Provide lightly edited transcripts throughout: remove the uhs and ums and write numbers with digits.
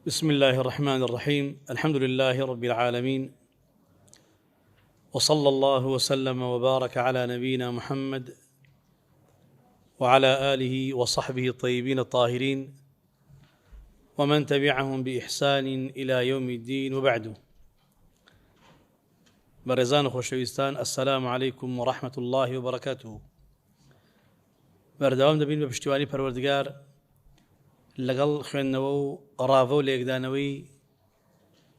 بسم الله الرحمن الرحيم. الحمد لله رب العالمين، وصلى الله وسلم وبارك على نبينا محمد وعلى آله وصحبه الطيبين الطاهرين ومن تبعهم بإحسان إلى يوم الدين، وبعد. برزان خوشويستان، السلام عليكم ورحمة الله وبركاته. بردوام دبين بپشتیوانی پروردگار لقل خوێندنەوە و ڕاوە و لێکدانەوەی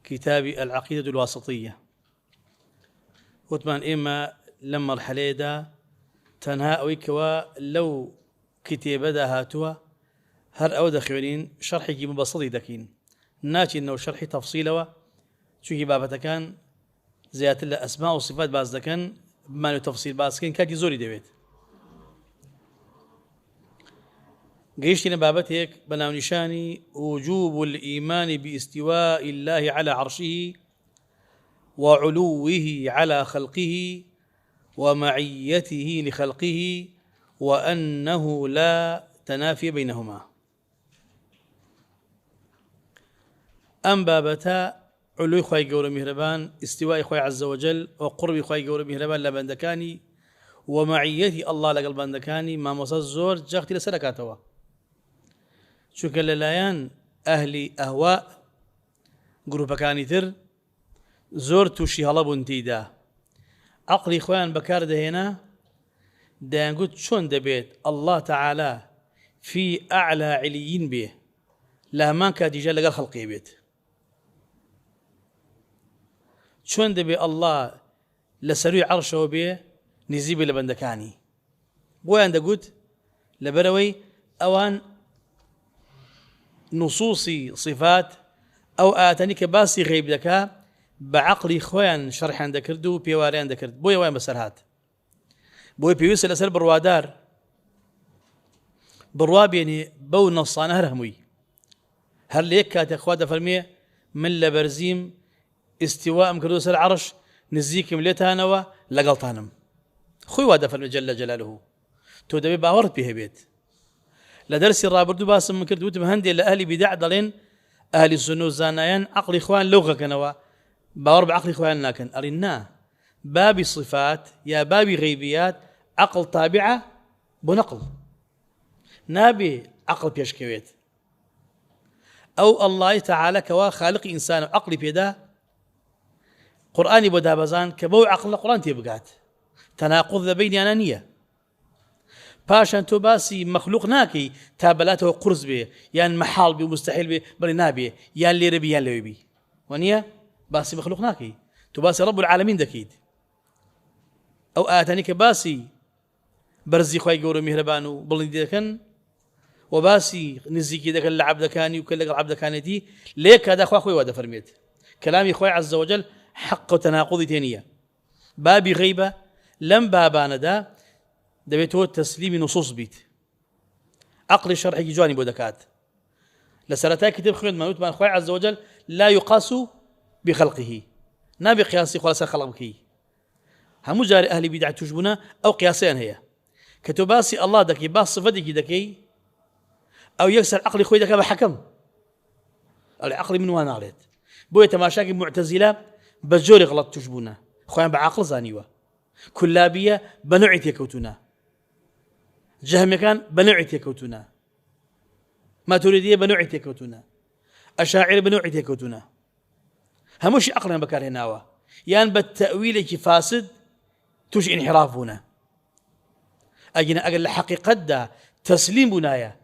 کتابی العقيدة الواسطية. وتمان ئێمە لەم مەرحەلەیەدا تەنها ئەوەی کەوا لەو کتێبەدا هاتووە هەر ئەو دەخوێنین، شەرحێکی مبەسەڵی دەکەین، ناچینەوە شەرحی تەفسیلەوە، چونکی بابەتەکان زیاتر لە ئەسما و صفات باز دەکەن، بمان و تەفسیل باسکەین کاتی زۆری دەوێت. قيشتنا بابتك بناونشاني وجوب الإيمان باستواء الله على عرشه وعلوه على خلقه ومعيته لخلقه وأنه لا تنافي بينهما. أم بابتا علو خواهي قول مهربان، استواء خواهي عز وجل، وقرب خواهي قول مهربان لبندكاني، ومعيته الله لقل بندكاني ما مصد زور جاختي لسلكاتوا، چونکە لەلایەن ئەهلی ئەهوا گروپەکانی تر زۆر تووشی هەڵە بوون تێیدا، عەقڵی خۆیان بەکار دەهێنا، دەیانگوت چۆن دەبێت الله تعالى في ئەعلا علیین بێ لە هەمان کاتیژە لەگەڵ خەڵقی بێت، چۆن دەبێت الله لە سەروی عەرشەوە بێ نزیک بێ لە بەندەکانی. بۆیان دەگوت لەبەرەوەی ئەوان نصوصي صفات أو آتاني كباسي غيب دكا بعقلي خوان شرحا دكردو بيواريان دكرد بويا وين بسرهات بويا بيوس الأسر بروادار برواب يعني بو نصانه رهموي هل ليك كات اخوات فرميه من لبرزيم استواء مكردو سر عرش نزيك مليتها نوا لقلطانم خوي وادا فرمي جل جلاله تو دبي باورت بيه بيت لدرسي الرابردو باسم من كرد وتم هندي لأهلي بدع ضلين أهل السنة زانيان عقل إخوان لغة كنوا باور بعقل إخوان لكن أرنا باب صفات يا باب غيبيات عقل طابعة بنقل نابي عقل بيشكويت أو الله تعالى كوا خالق إنسان عقل بيدا قرآني بدابزان كبو عقل القرآن تبقات تناقض بين أنانية پاشان تو باسی مخلوق ناكي تابلاته قرص به يعني محال بي مستحيل بي بل نابي يعني لي ربي يعني لوي بي ونيا باسی مخلوق ناكي تو باسی رب العالمين دكيد او آتانيك باسی برزي خواهي قورو مهربانو بلندي دكن وباسي نزيكي دكن لعبدكاني وكل عبدكانيتي ليك هذا خوي وادا فرميت كلامي خوي عز وجل حق وتناقضي تانية بابي غيبة لم بابانا دا دەبێت تۆ تەسلیمی نصوص بیت، عقلی شەرحێکی جوانی بۆ دەکات. لە سەرەتای کتێب خوێندمان وتمان خوای عەز وەجەل لا يقاس بخەڵقیه، نابێ قیاسی خوا لەسەر خەڵق بکەی. هەموو جارێ ئەهلی بیدعە توش بوونە ئەو قیاسەیان هەیە کە تۆ باسی ئەڵڵا دەکەی، باس صفەتێکی دەکەی، ئەو یەکسەر عقلی خۆی دەکات بە حەکەم، ئەڵێ عقلی من وا ناڵێت. بۆیە تەماشاکی موعتەزیلە بە جۆری غەڵەت توش بوونە، خۆیان بە عاقڵ زانیوە. كلابية بنوعي تيكوتونا، جهمي كان بنوعي تيكوتونا، ماتريدية بنوعي تيكوتونا، أشاعر بنوعي تيكوتونا. هموش عقلنا بكار هناوا يعني بالتأويل كي فاسد توش انحرافونا. أجينا أقل حقيقة دا تسليم بنايا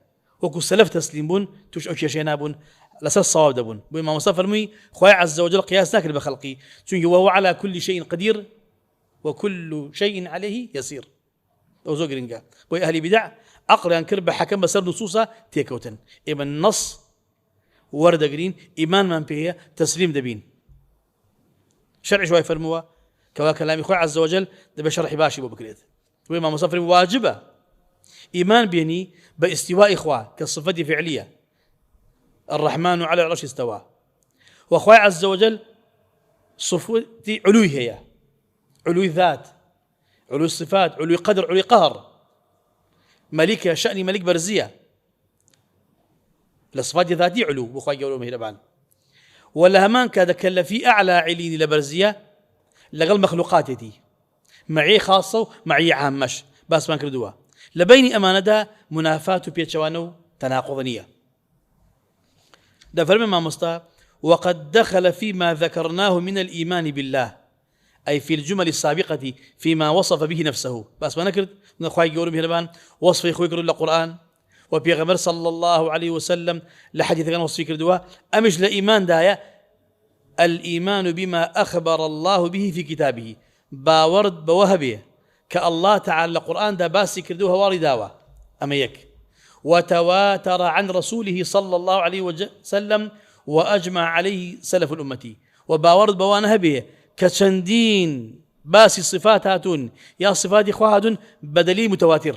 وكو سلف تسليم بون توش أوشي شينابون لسال الصواب دبون. بما مصطفى فرمي خوي عز وجل قياس ناكل بخلقي چونك وهو على كل شيء قدير وكل شيء عليه يسير. أو زوجرينجا بوي أهل بدع عقل ينكر بحكم بسر نصوصا تيكوتن إما النص ورد قرين إيمان من به تسليم دبين شرع شوي فرموا كوا كلام خوي عز وجل دب شرح باشي بكريت وما مصفر واجبة إيمان بيني باستواء إخوة كالصفة فعلية الرحمن على العرش استوى، وأخوي عز وجل صفتي علوي هي علو ذات، علو الصفات، علو قدر، علو قهر، ملك شأني ملك برزية لصفات ذاتي علو بخواي قولوا مهربان ولا همان كذا في أعلى علين لبرزية لقل مخلوقاتي معي خاصة معي عامش بس ما كردوها لبين أمانة دا منافاة بيتشوانو تناقضنية ده فرمي ما مصطفى وقد دخل فيما ذكرناه من الإيمان بالله أي في الجمل السابقة فيما وصف به نفسه بس ما نكرد نخواي قولوا مهربان وصف يخوي كردوا القرآن وبيغمر صلى الله عليه وسلم لحديث كان وصف كردوا أمش لإيمان دايا الإيمان بما أخبر الله به في كتابه باورد بوهبه كالله تعالى القرآن دا باسي كردوها وارداوة أما يك وتواتر عن رسوله صلى الله عليه وسلم وأجمع عليه سلف الأمة وباورد بوانها به كشندين باسي صفات هاتون يا صفات إخوة بدليل متواتر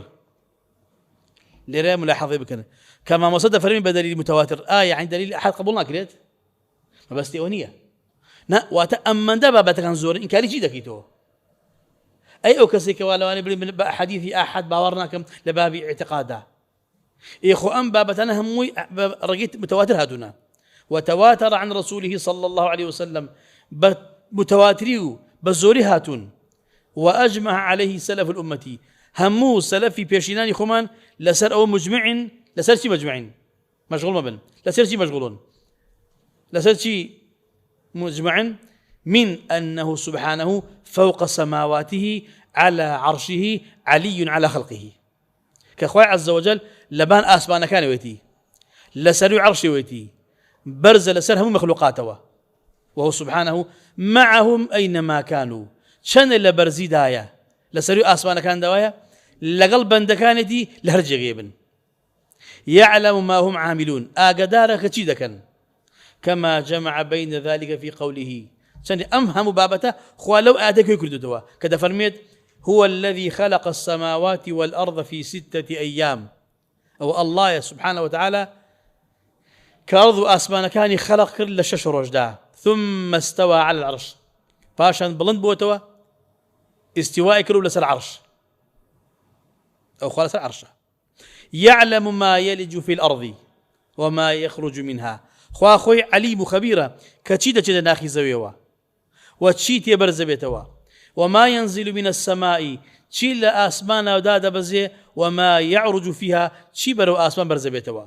لرأي ملاحظة بكنا كما مصدر فرمي بدليل متواتر يعني دليل أحد قبولنا كريت ما بس تيونية نا وتأمن دبا بتكن زور إن كان يجي دكيتو أي أكسيك ولا أنا بل حديث أحد باورناكم لباب اعتقاده إخو أم بابتنا هموي رقيت متواتر هادونا وتواتر عن رسوله صلى الله عليه وسلم متواتريو بزوري هاتون وأجمع عليه سلف الأمة همو سلفي بيشيناني خمان لسر أو مجمع لسر شي مجمعين مشغول ما بن لسر شي مشغولون لسر شي مجمع من أنه سبحانه فوق سماواته على عرشه علي على خلقه كأخوي عز وجل لبان آسمان كان ويتي لسر عرش ويتي برز لسر هم مخلوقاته وهو سبحانه معهم أينما كانوا شن إلا برزي دايا لسر آسمان كان دوايا لقلبا دكانتي لهرج غيبا يعلم ما هم عاملون آقدارك تشيدكا كما جمع بين ذلك في قوله شن أمهم بابته خوالو آتك يكردوا دوا كذا فرميت هو الذي خلق السماوات والأرض في 6 أيام أو الله سبحانه وتعالى كأرض آسمان كان خلق كل ششر وجدا ثم استوى على العرش فاشان بلند بوتوا استواء كرو لس العرش أو خالص العرش يعلم ما يلج في الأرض وما يخرج منها خوي عليم خبيرة كتشيدة كده ناخي زويوا وتشيت يبرز بيتوا وما ينزل من السماء تشيل آسمان وداد بزي وما يعرج فيها تشيبر آسمان برز بيتوا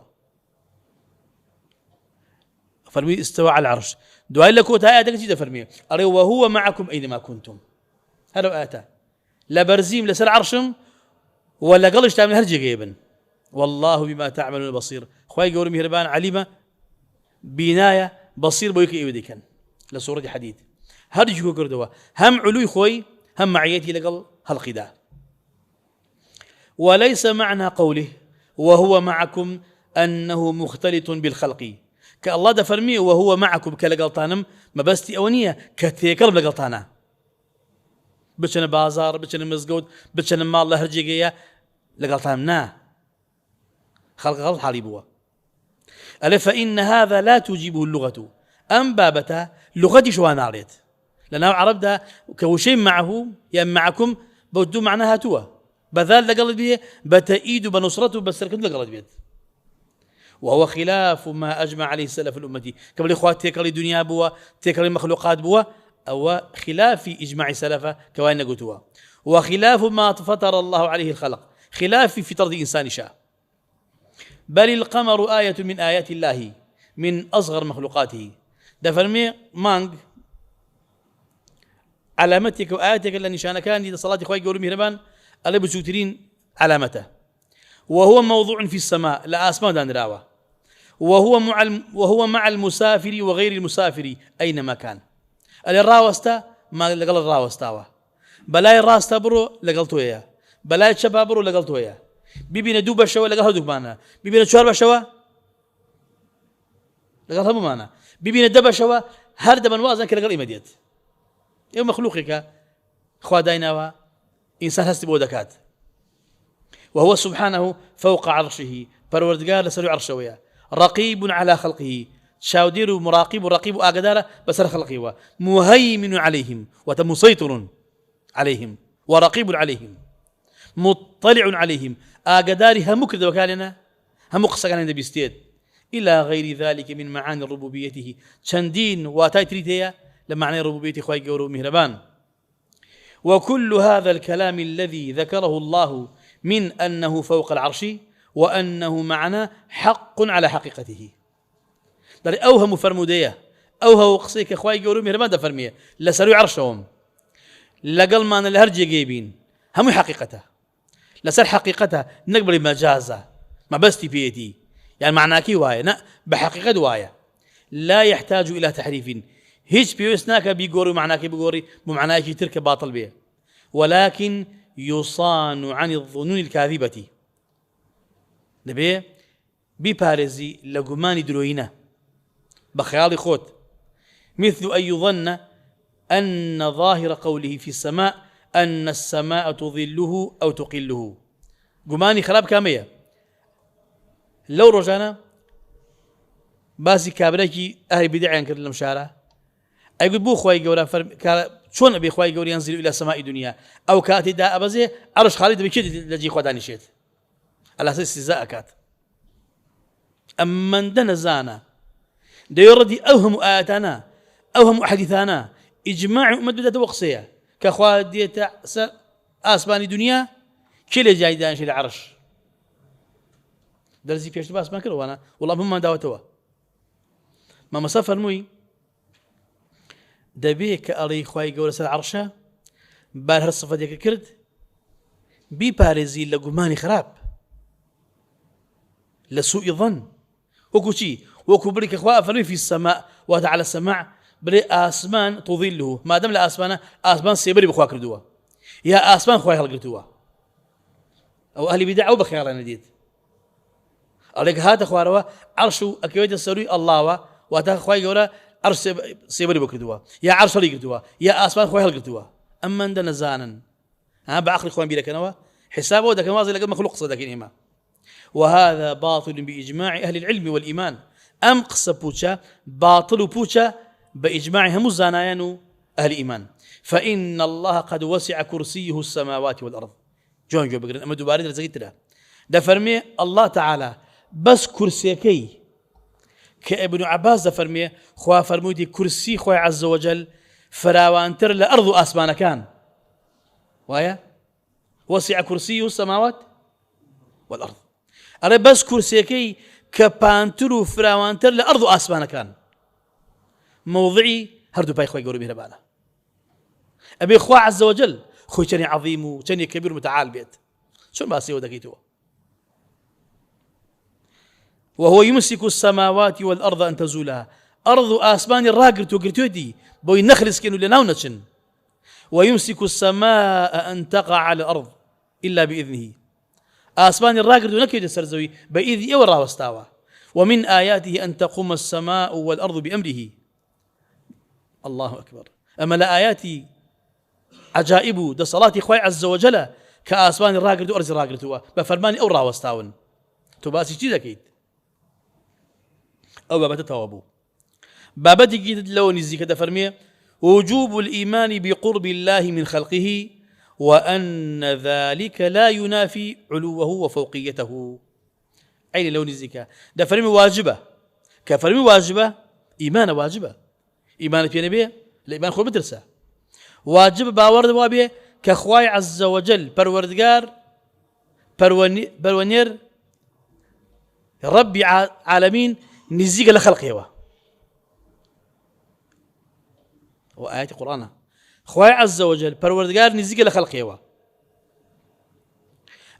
فرمي استوى على العرش دعاء لك وتهاية كتشيدة فرمي أري وهو معكم أينما كنتم هذا آتا لا برزيم لسر عرشم ولا قلش تعمل هرجي غيبا والله بما تعملون بصير خوي قول مهربان عليمة بناية بصير بويك إيوديكن لسورة حديد هرجي كردوا هم علوي خوي هم معيتي لقل هالقدا وليس معنى قوله وهو معكم أنه مختلط بالخلق كالله ده فرميه وهو معكم كلقلطانم ما بستي أونية كتيكر لقلطانا بچن بازار بچن مزقود بچن مال الله هرجيقيا لقلطانم نا خلق غلط حالي بوا ألا فإن هذا لا تجيبه اللغة أم بابتا لغتي شوان عليت لأنه عرب ده كوشين معه يا معكم بدو معناها توا بذال لقلت به بتأيد بنصرته بس لكن لقلت بيت وهو خلاف ما أجمع عليه السلف الأمة قبل إخوات تيكري دنيا بوا تيكري مخلوقات بوا أو خلاف إجماع سلفه كوان قلتوا وخلاف ما فطر الله عليه الخلق خلاف في طرد إنسان شاء بل القمر آية من آيات الله من أصغر مخلوقاته ده فرمي مانج علامتك وآياتك اللي نشان كان إذا صلاة إخوائي يقولوا مهربان ألا بسوترين علامته وهو موضوع في السماء لا أسماء دان راوة وهو مع المسافر وغير المسافر أينما كان الراوستا ما لقل الراوستاوة بلاي الراستا برو لقلتو إياه بلاي الشباب برو لقلتو إياه بيبينا دوبا شوا لقلها دوب معنا بيبينا شواربا شوا لقلها مو معنا بيبينا دبا شوا هر دبا وازن كلقل إيماديت يوم مخلوقك خوا دايناوا إنسان هستي بودكات وهو سبحانه فوق عرشه پروردگار لسر عرشه ويا رقيب على خلقه شاودير مراقب رقيب أقدار بسر خلقه مهيمن عليهم وتمسيطر عليهم ورقيب عليهم مطلع عليهم أقدار همك ذا وكالنا هم قصة كان عند بيستيد إلى غير ذلك من معاني ربوبيته شندين واتاي تريتيا لمعنى ربوبيته خواي جورو مهربان. وكل هذا الكلام الذي ذكره الله من أنه فوق العرش وأنه معنا حق على حقيقته. در أوهم فرمودية أوها وقصيك خواي جورو مهربان دا فرمية لسروا عرشهم لقل ما الهرجي جايبين هم حقيقته لسر حقيقته نقبل مجازة ما بس تبيتي يعني معناه كي وايا بحقيقة وايا لا يحتاج إلى تحريف هيج بيوسناك بيقوري معناه كي بيقوري بمعناه كي ترك باطل به ولكن يصان عن الظنون الكاذبة نبي ببارزي لقماني دروينة بخيال خوت مثل أن يظن أن ظاهر قوله في السماء أن السماء تظله أو تقله قماني خراب كامية لو رجعنا باسي كابريكي أهل بدعي ينكر المشارة أيقول بو خواهي قورا شون أبي خواهي قورا ينزل إلى سماء الدنيا أو كاتي دا أبزي عرش خالد بكيد لجي خواداني شيت على أساس استهزاء كات أما دنا زانا دا يردي أوهم آياتنا أوهم أحاديثنا إجماع مدودة وقصية كخواد ديتا آسباني دنيا كل جاي دانش العرش درزي فيش باس ما كرو وانا والله هم ما داوتوا ما مسافر موي دبيك أري خواي جورس العرشة بارها الصفة ديك كرد بي بارزي لقماني خراب لسوء ظن وكوشي وكبرك اخوة فرمي في السماء وهذا على السماع بلي آسمان تظله ما دام آسمان سيبري بخوا كردوا يا آسمان خواي هلقرتوا أو أهل بدع أو بخيار نديد عليك هذا خواروا عرشو أكيد السوري الله وهذا خواي جورا عرش سيبري بكردوا يا عرش لي كردوا يا آسمان خواي هلقرتوا أما عندنا زانا بعقل خوان بيلك نوا حسابه ده كان واضح لقد مخلوق صدق إنما وهذا باطل بإجماع أهل العلم والإيمان أم قصة بوشا باطل بوشا بإجماع هم الزانايان أهل الإيمان فإن الله قد وسع كرسيه السماوات والأرض جون جو بقرن أما دوباري درزقيت له ده فرمي الله تعالى بس كرسيكي كابن عباس ده فرمي خوا فرمودي كرسي خوا عز وجل فراوانتر لأرض أسمان كان ويا وسع كرسيه السماوات والأرض أنا بس كرسيكي كبانترو فراوانتر لأرض أسمان كان موضعي هردو باي خوي قولوا به ربانا أبي إخوة عز وجل خوي كان عظيم وكان كبير متعال بيت شو ما سيو دقيتوا وهو يمسك السماوات والأرض أن تزولها أرض أسمان الراقرت وقرتودي بوي نخلص كانوا لناونتشن ويمسك السماء أن تقع على الأرض إلا بإذنه آسمان الراقرت ونكيد السرزوي بإذن يورا واستاوى ومن آياته أن تقوم السماء والأرض بأمره الله أكبر أما لآياتي عجائب ده صلاة إخوة عز وجل كآسمان الراقرت وأرز الراقرت بفرماني أورا واستاون تباسي جيدا كيد أو بابا تتوابو بابا تجيد لو نزيك دفرميه وجوب الإيمان بقرب الله من خلقه وأن ذلك لا ينافي علوه وفوقيته أي لو نزيك دفرمي واجبة كفرمي واجبة إيمان واجبة إيمان في نبيه الإيمان خو مدرسة واجب باورد وابيه كخواي عز وجل پروردگار برونير ربي عالمين نزيق لخلقه وآيات القرآن خواي عز وجل پروردگار نزيق لخلقه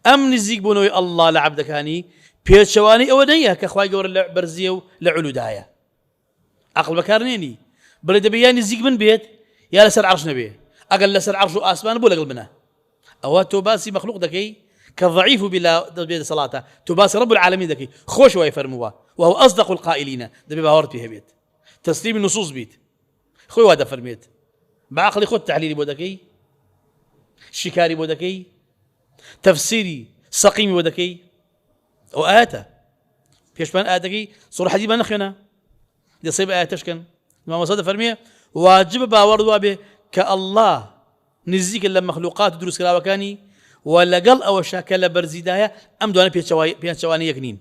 أم نزيق بنوي الله لعبدكاني بيتشواني أو نية كخواي قور برزيو لعلو داية عقل بكارنيني بل دبيان نزيق من بيت يا لسر عرش نبيه أقل لسر عرش وآسمان بولا قلبنا أو تباسي مخلوق دكي كالضعيف بلا صلاته تباسي رب العالمين دكي خوش ويفرموا وهو أصدق القائلين دبي باورت فيها بيت تسليم النصوص بيت خوي وادا فرميت بعقلي خد تحليلي بودكي شكاري بودكي تفسيري سقيمي بودكي وآياته فيش بان آياتكي صورة حديث ما نخينا دي صيب آياتش كان ما مصادة فرمية واجب باورد وابه كالله نزيك لما مخلوقات دروس كلا وكاني ولا قل أو شاكل برزيدايا أم دوانا بيان شواني يكنين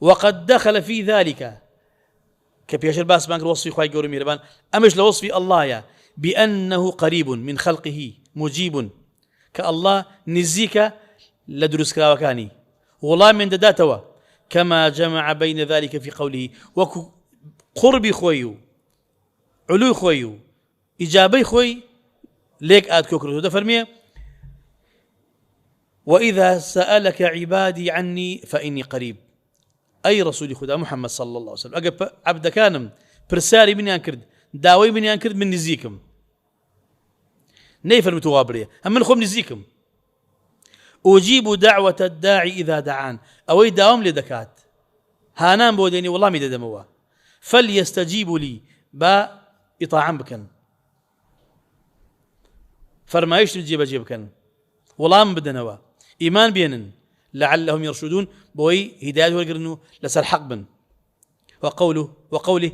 وقد دخل في ذلك كبيش الباس بانك وصفي خواهي قوري ميربان أمش لوصفي الله يا بأنه قريب من خلقه مجيب كالله نزيك لدرس كراوكاني والله من دداتوا كما جمع بين ذلك في قوله وقربي خويو علو خويو إجابي خوي ليك آد كوكرو دفرميه وإذا سألك عبادي عني فإني قريب أي رسول خدا محمد صلى الله عليه وسلم أجب عبد كانم برسالي من ينكرد داوي من ينكرد من نزيكم نيفر متوابرية أما نخوم نزيكم أجيب دعوة الداعي إذا دعان أو يداوم لدكات هانام بوديني والله مددموا فليستجيبوا لي با إطاعا بكن فرمايش تجيب جيبكن والله بدنوا إيمان بينن لعلهم يرشدون بوي هداية والقرنو لسر حق بن وقوله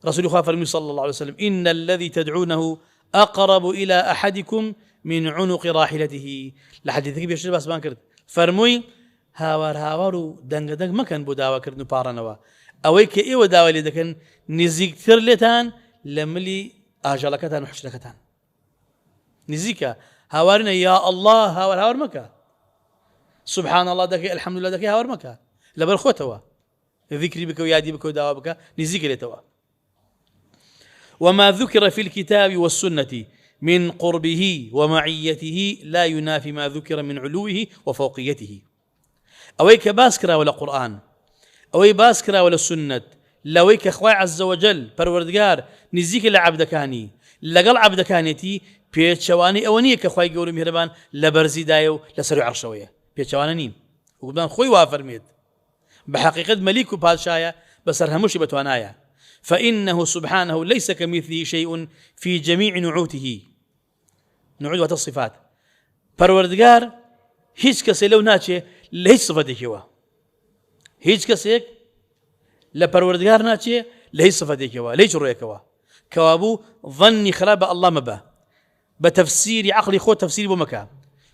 رسول الله فرمي صلى الله عليه وسلم إن الذي تدعونه أقرب إلى أحدكم من عنق راحلته لحديثك بيشتري بس بانكرت فرموي هاوارو دنگ مكان بو داوا كردنو بارنوا أوي كإيو داوا لدكن نزيك ثرلتان لملي آجالكتان وحشلكتان نزيكا هاورنا يا الله هاور مكا سبحان الله دكي الحمد لله دكي هاور مكا لبر خوتوا ذكري بك ويادي بك وداوا بك نزيك لتوا وما ذكر في الكتاب والسنة من قربه ومعيته لا ينافي ما ذكر من علوه وفوقيته أويك باسكرا ولا قرآن أوي باسكرا ولا سنة لويك أخوي عز وجل پروردگار نزيك لعبدكاني لقل عبدكانيتي پێچەوانی ئەوە نییە کە خوای گەورە میهرەبان لە بەرزی دایە و لەسەر عەرشەوەیە پێچەوانە نین وگوتمان خۆی وا فەرمێت بە حەقیقەت مەلیک و پادشایە بەسەر هەمووشی بەتوانایە فإنه سبحانه ليس كمثله شيء في جميع نعوته نعوت واتە الصفات پەروەردگار هیچ کەسێ لەو ناچێ لە هیچ صفەتێکەوە هیچ کەسێک لە پەروەردگار ناچێ لە هیچ صفەتێکەوە لە هیچ ڕۆیەکەوە کەوابوو ظنی خراپ بە ئەڵڵا مەبە بتفسير عقلي خوت تفسير بمكان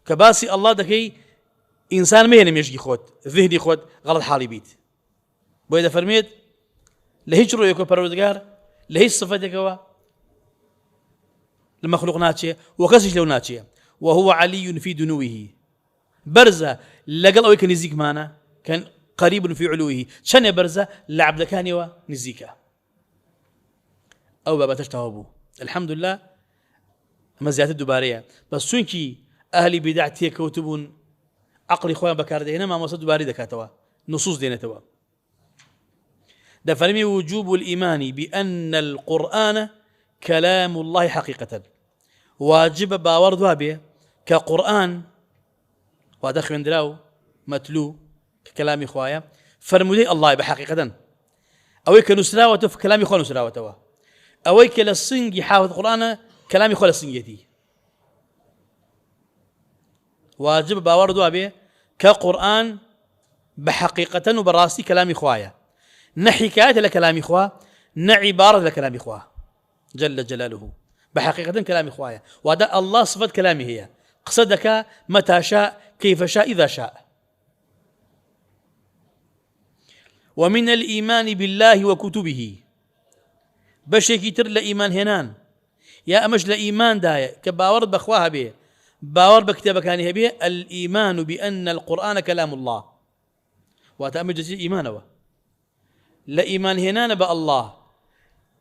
كباسي الله دكي إنسان مهنم يشجي خوت ذهني خوت غلط حالي بيت بويدا فرميت لهيج رؤيك وبرودقار لهيج صفتك هو المخلوق ناتشي وكسش لو ناتشي وهو علي في دنوه برزة لقل أوي كان يزيك معنا كان قريب في علوه شن برزة لعبد كان ونزيكا أو بابا تشتهبوا الحمد لله مزيات الدبارية بس سنكي أهلي بدع تيكوتبون عقلي خوان بكار دينا ما مصد دباري دكاتوا نصوص دينا توا ده فرمي وجوب الإيمان بأن القرآن كلام الله حقيقة واجب باور دوابه كقرآن وادخل من دراو متلو كلام خوايا فرمولي الله بحقيقة أويك نسراوة في كلام خوان نسراوة أويك للصنج حافظ القرآن كلامي خلص سنجتي واجب باور دوابه كقرآن بحقيقة وبراسي كلامي خوايا نحكاية لكلامي خوا نعبارة لكلامي خوا جل جلاله بحقيقة كلامي خوايا وهذا الله صفة كلامي هي قصدك متى شاء كيف شاء إذا شاء ومن الإيمان بالله وكتبه بشيكي تر لإيمان هنان يا أمش لإيمان داية كباور بخواها به باور بكتابة كان به الإيمان بأن القرآن كلام الله وتأمل جزء إيمانه لا إيمان هنا نبأ الله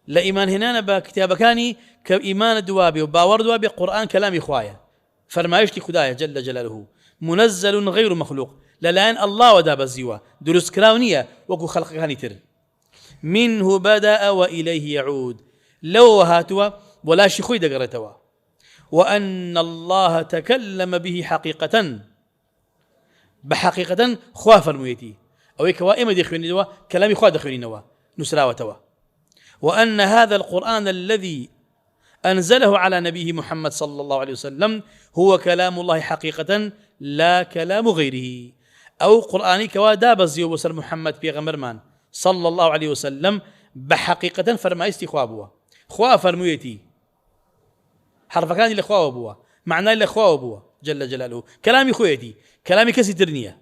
لا إيمان هنا نبأ كتابة كاني كإيمان الدوابي وباور دوابي القرآن كلام إخوايا فرمايش لخدايا جل جلاله منزل غير مخلوق للان الله وداب الزيوة دروس كراونية وكو خلق كاني تر منه بدأ وإليه يعود لو هاتوا ولا شيخوي دقرتوا وأن الله تكلم به حقيقة بحقيقة خواف الميتي أو كوائم دخلني دوا كلامي خوا دخلني نوا نسراوة توا وأن هذا القرآن الذي أنزله على نبيه محمد صلى الله عليه وسلم هو كلام الله حقيقة لا كلام غيره أو قرآني كوا داب الزيو بسر محمد بيغمرمان صلى الله عليه وسلم بحقيقة فرما استخوابوا خوا فرميتي حرف كان اللي خوا أبوا معناه اللي خوا أبوا جل جلاله كلامي خويتي كلامي كسي ترنية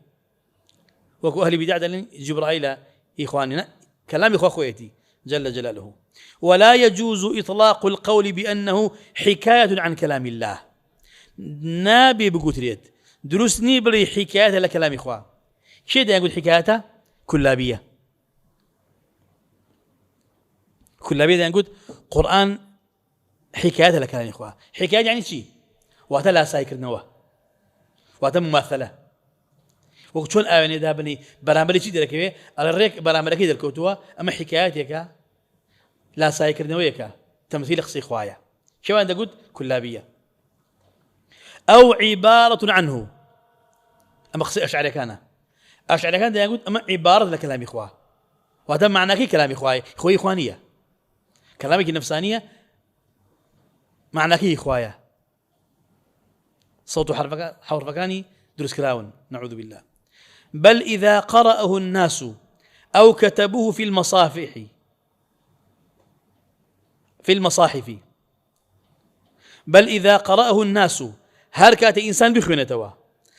وكو أهل بدعة جبرائيل إخواننا كلام إخوة خويتي جل جلاله. ولا يجوز إطلاق القول بأنه حكاية عن كلام الله. نابي بقوتريت دروسني بري حكاية لكلام إخوة شيء ده يقول حكاية كلابية. كلابية ده يقول قرآن حكاية لكلام إخوة. حكاية يعني شيء وقت لا سايكر نواه وقت مماثلة وشون أعني ده بني برامبري شيء ده كذا الريك برامبري كذا الكوتوا أما حكاياتك لا سايكر نويك تمثيل قصي إخوايا شو أنا قلت كلابية أو عبارة عنه. أما قصي أشعري كان ده يقول أما عبارة لكلام إخوة وهذا معناه كي كلام إخوة إخوانية كلامك النفسانية معناه كي إخوة صوت حرفكاني دروس كلاون نعوذ بالله. بل إذا قرأه الناس أو كتبوه في المصاحف بل إذا قرأه الناس هركات إنسان بخونتوا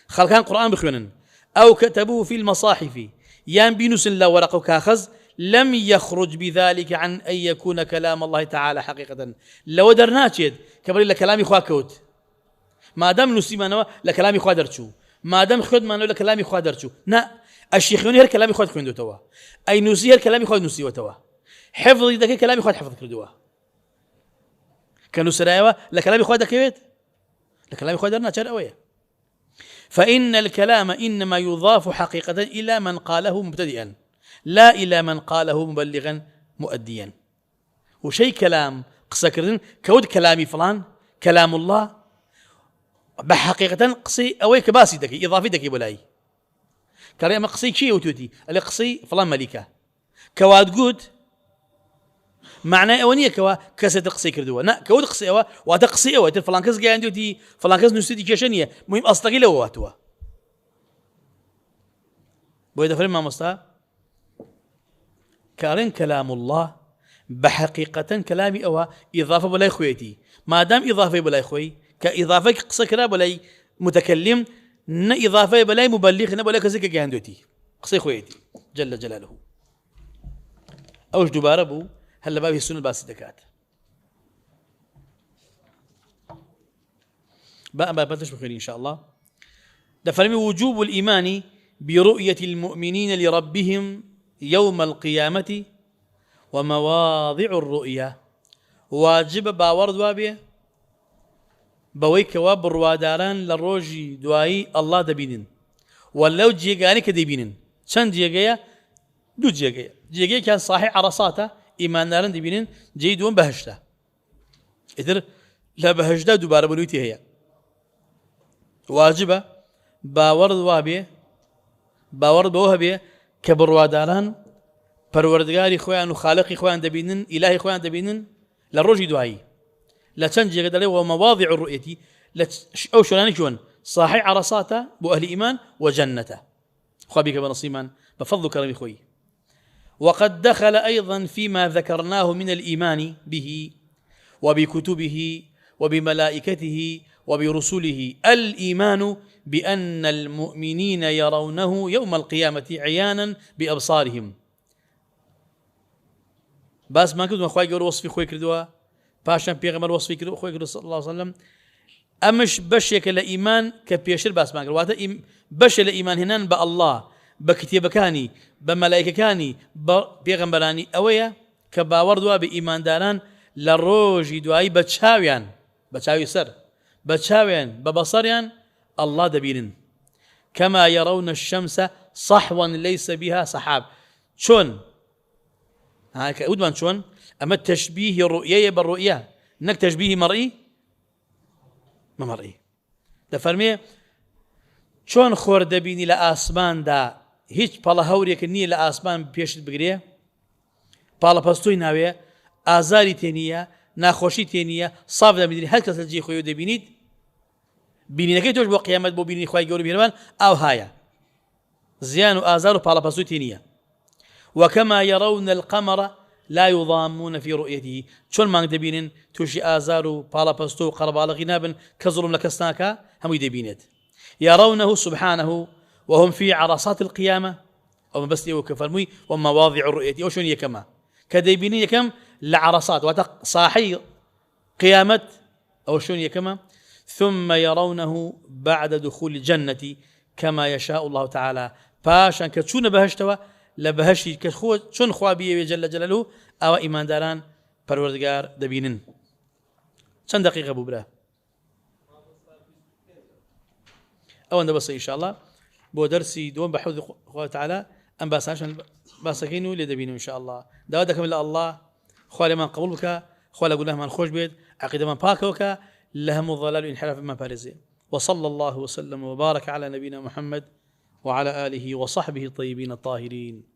خلقان قرآن بخونن أو كتبوه في المصاحف يان بينوس لا ورق كاخذ لم يخرج بذلك عن أن يكون كلام الله تعالى حقيقة. لو درناتشد كبر إلا كلامي خواكوت ما دام نسيمانوا لكلامي خادرتشو ما دام خدمانوا لكلامي خادرتشو نا الشيخوني هر كلامي خاد خوندو توا أي نسي هر كلامي خاد نسي وتوا حفظ ذاك كلامي خاد حفظ كردوا كانوا سرايوا لكلامي خاد كيت لكلامي خادرنا شرأوية. فإن الكلام إنما يضاف حقيقة إلى من قاله مبتدئا لا إلى من قاله مبلغا مؤديا. وشي كلام قصكرن كود كلامي فلان كلام الله بحقيقة قصي أويك باسي دكي إضافي دكي بلاي كريم قصي شيء وتوتي اللي قصي فلان ملكة كواد جود معناه أونية كوا كسد قصي كردوا نا كود قصي أوا وتقصي أوا فلان كز جاي عندي فلان كز نسيتي كشنية مهم أصدقي له واتوا بويدا فريم ما مستا كارين كلام الله بحقيقة كلامي أوا إضافة بلاي خويتي ما دام إضافة بلاي خوي كإضافة قصة كلا بلاي متكلم ن إضافة بلاي مبلغ ن بلاي كذا كجاندوتي قصة خويتي جل جلاله. أوش دوباره بو هلا بابي السنة الباسدكات بقى بتش بخير إن شاء الله. دفرمي وجوب الإيمان برؤية المؤمنين لربهم يوم القيامة ومواضع الرؤيا. واجب باورد وابيه بويك واب الرواداران للروجي دواي الله دبينن ولو جيغاني كدبينن شن جيغيا دو جيغيا كان صحيح عرصاته إيمان نارن دبينن جيدون بهشته إذن لا بهشته دوباره بنويتي هي واجبة باورد وابيه باورد بوهبيه كبرواداران پروردگاری خوان وخالقي خوان دبينن إلهي خوان دبينن للروجي دواي لا تنجي قدر ومواضع الرؤية أو شلون يكون صحيح عرصاته بأهل إيمان وجنته خبيك بنصيمان بفضل كرم خوي. وقد دخل أيضا فيما ذكرناه من الإيمان به وبكتبه وبملائكته وبرسله الإيمان بأن المؤمنين يرونه يوم القيامة عيانا بأبصارهم. بس ما كنت أخوي يقول وصفي خوي كردوا باشا بيغمر وصفي كردوا خوي كردوا صلى الله عليه وسلم أمش بشيك الإيمان كبيشر بس ما قال واتا بش الإيمان هنان بالله بكتيبكاني بملائككاني بيغمبراني أويا كباوردوا بإيمان داران للروج دواي بتشاويان بتشاوي سر بتشاويان ببصريان الله دبيرن كما يرون الشمس صحوا ليس بها سحاب. شون هاك أودمان شون أما التشبيه الرؤية بالرؤية إنك تشبيه مرئي ما مرئي ده فرمي شون خور دبيني لآسمان دا هيج بالا هوريك نية لآسمان بيشت بقريه بالا بستوي ناوية آزاري تينية ناخوشي تينية صاف دا مدري هل كسل خويو دبينيت بيني نكي توش بو قيامت بو بيني خواهي قولي بيرمان أو هايا زيان وآزار بالا بستوي تينية. وكما يرون القمر لا يضامون في رؤيته شون ما دبينن توشي آزارو بالا بستو قربالا غنابا كظلم لكستاكا هم يدبينت يرونه سبحانه وهم في عرصات القيامة أو بس يو كفرمي ومواضع الرؤية أو شون يكما كديبيني يكم لعرصات وصاحي قيامة أو شون يكما ثم يرونه بعد دخول الجنة كما يشاء الله تعالى باشا كتشون بهشتوا لبهشي كخو شون خوابيه جل جلاله أو إيمان داران پروردگار دبينن چند دقيقة ببرا أو أن بس إن شاء الله بو درسي دوم بحوذ الله تعالى أم باساشن باسكينو لدبينو إن شاء الله داودكم إلا الله خوالي من قبولك خوالي قول له من خوش بيت عقيدة من باكوك لهم الضلال وانحراف من بارزين وصلى الله وسلم وبارك على نبينا محمد وعلى آله وصحبه الطيبين الطاهرين.